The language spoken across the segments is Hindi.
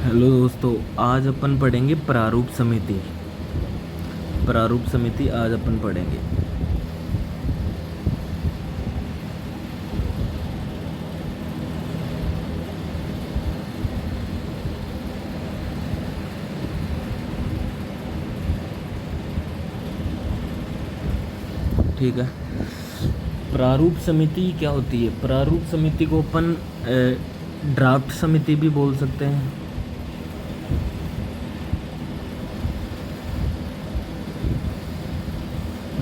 हेलो दोस्तों, आज अपन पढ़ेंगे प्रारूप समिति। प्रारूप समिति आज अपन पढ़ेंगे। ठीक है। प्रारूप समिति क्या होती है? प्रारूप समिति को अपन ड्राफ्ट समिति भी बोल सकते हैं।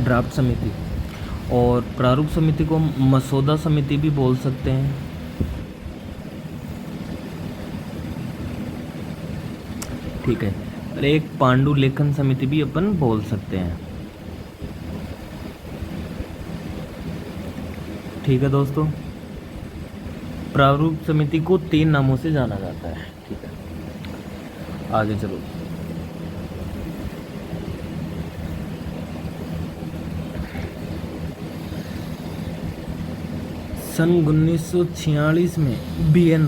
ड्राफ्ट समिति और प्रारूप समिति को मसौदा समिति भी बोल सकते हैं। ठीक है। और एक पांडुलेखन समिति भी अपन बोल सकते हैं। ठीक है दोस्तों, प्रारूप समिति को 3 नामों से जाना जाता है। ठीक है, आगे चलो। सन 1946 में बी.एन.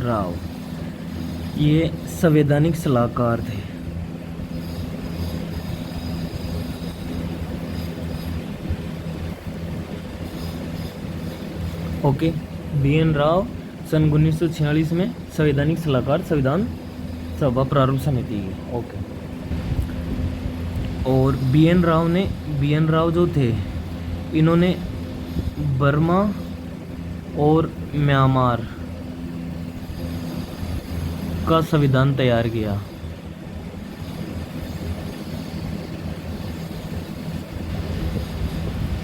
राव ये संवैधानिक सलाहकार थे। Okay, BN. राव सन 1946 में संवैधानिक सलाहकार, संविधान सभा प्रारूप समिति की। ओके। और बी.एन. राव जो थे, इन्होंने बर्मा और म्यांमार का संविधान तैयार किया।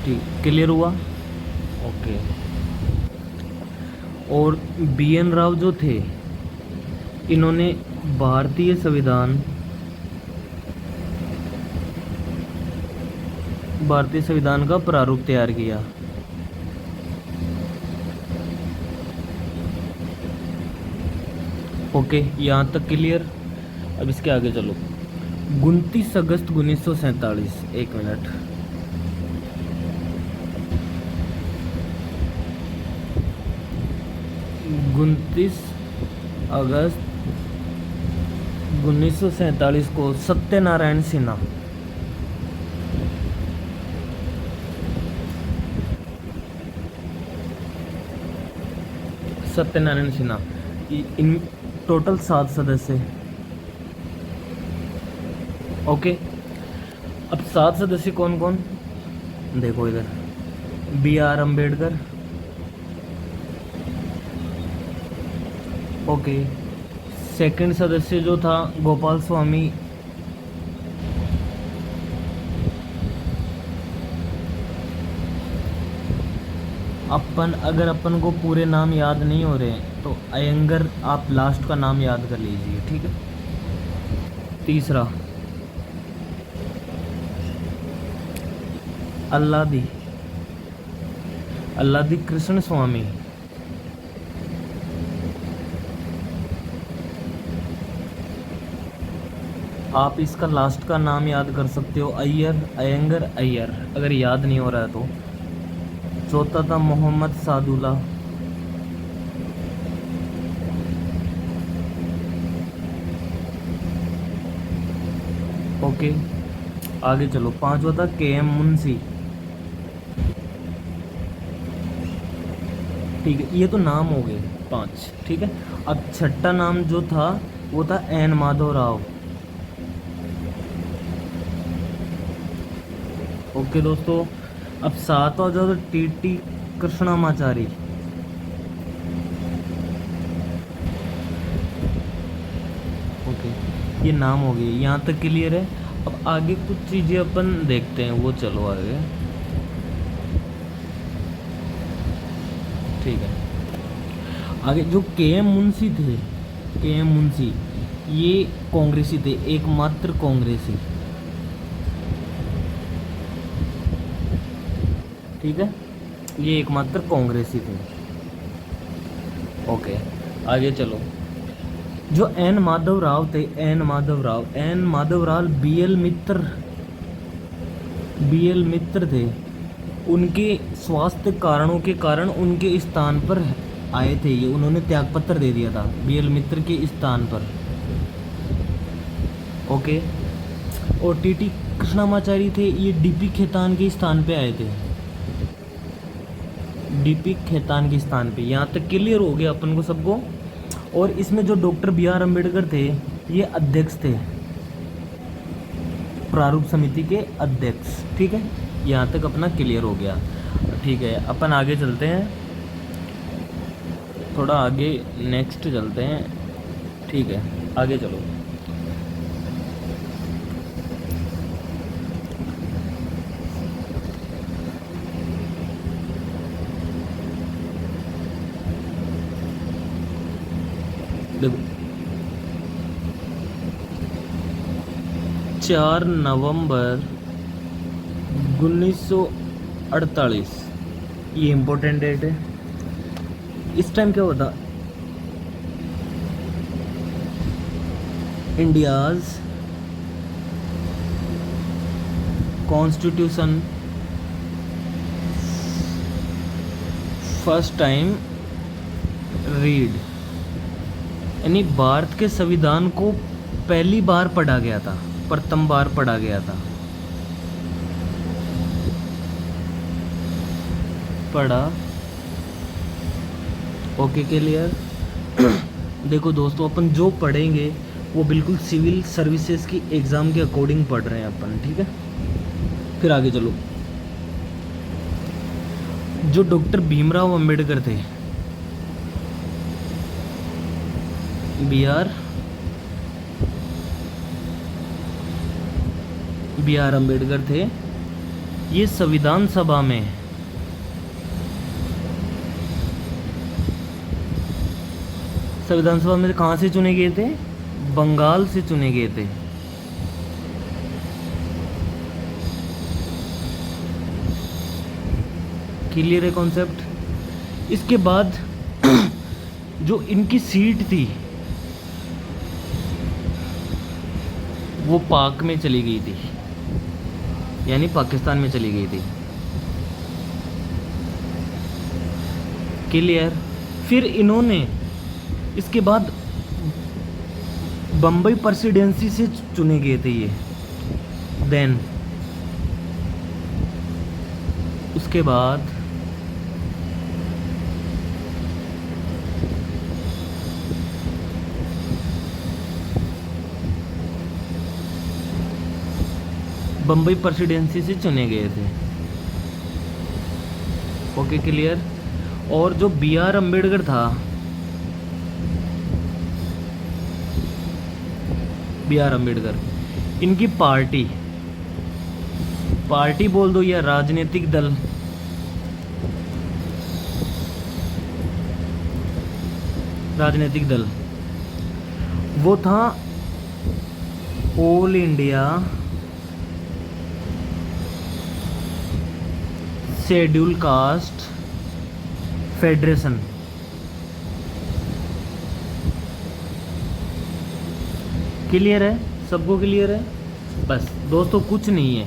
ठीक, क्लियर हुआ? ओके। और बी.एन. राव जो थे, इन्होंने भारतीय संविधान का प्रारूप तैयार किया। ओके, यहाँ तक क्लियर। अब इसके आगे चलो। 29 अगस्त 1947, एक मिनट। अगस्त 1947 को सत्यनारायण सिन्हा इन टोटल 7 सदस्य। ओके। अब 7 सदस्य कौन कौन? देखो इधर, बी.आर. अम्बेडकर। ओके। सेकंड सदस्य जो था गोपाल स्वामी। अगर अपन को पूरे नाम याद नहीं हो रहे हैं तो अयंगर आप लास्ट का नाम याद कर लीजिए। ठीक है। तीसरा अल्लादी कृष्ण स्वामी। आप इसका लास्ट का नाम याद कर सकते हो, अयंगर अय्यर, अगर याद नहीं हो रहा है तो। चौथा था मोहम्मद सादुल्ला। ओके, आगे चलो। 5वां था के.एम. मुंशी। ठीक है, ये तो नाम हो गए 5। ठीक है। अब छठा नाम जो था वो था एन माधव राव। ओके दोस्तों, अब 7वां जो था टी.टी. कृष्णमाचारी। ओके, ये नाम हो गए। यहाँ तक क्लियर है। अब आगे कुछ चीज़ें अपन देखते हैं, वो चलो आगे। ठीक है, आगे जो के.एम. मुंशी थे, के.एम. मुंशी ये कांग्रेसी थे, एकमात्र कांग्रेसी। ठीक है, ये एकमात्र कांग्रेसी थे। ओके, आगे चलो। जो एन माधव राव थे, N Madhav Rao B L Mitra थे। उनके स्वास्थ्य कारणों के कारण उनके स्थान पर आए थे ये, उन्होंने त्यागपत्र दे दिया था BL मित्र के स्थान पर। ओके। और TT कृष्णामाचारी थे, ये DP खेतान के स्थान पे आए थे, DP खेतान के स्थान पे। यहाँ तक क्लियर हो गया अपन को सबको। और इसमें जो डॉक्टर BR अम्बेडकर थे, ये अध्यक्ष थे, प्रारूप समिति के अध्यक्ष। ठीक है, यहाँ तक अपना क्लियर हो गया। ठीक है, अपन आगे चलते हैं, थोड़ा आगे नेक्स्ट चलते हैं। ठीक है, आगे चलो। देखो 4 नवंबर 1948 ये इम्पोर्टेंट डेट है। इस टाइम क्या होता, India's constitution first time read, यानी भारत के संविधान को पहली बार पढ़ा गया था, प्रथम बार पढ़ा गया था, पढ़ा। Okay clear. देखो दोस्तों, अपन जो पढ़ेंगे वो बिल्कुल सिविल सर्विसेज की एग्ज़ाम के अकॉर्डिंग पढ़ रहे हैं अपन। ठीक है, फिर आगे चलो। जो डॉक्टर भीमराव अंबेडकर थे, BR अम्बेडकर थे, ये संविधान सभा में कहाँ से चुने गए थे? बंगाल से चुने गए थे। क्लियर है कॉन्सेप्ट। इसके बाद जो इनकी सीट थी वो पाक में चली गई थी, यानी पाकिस्तान में चली गई थी। क्लियर। फिर इन्होंने इसके बाद बम्बई प्रेसिडेंसी से चुने गए थे ये। देन उसके बाद बम्बई प्रेसिडेंसी से चुने गए थे। Okay clear. और जो BR अम्बेडकर था, BR अम्बेडकर, इनकी पार्टी बोल दो या राजनीतिक दल, वो था all India schedule caste federation. Clear है सबको? क्लियर है? बस दोस्तों कुछ नहीं है,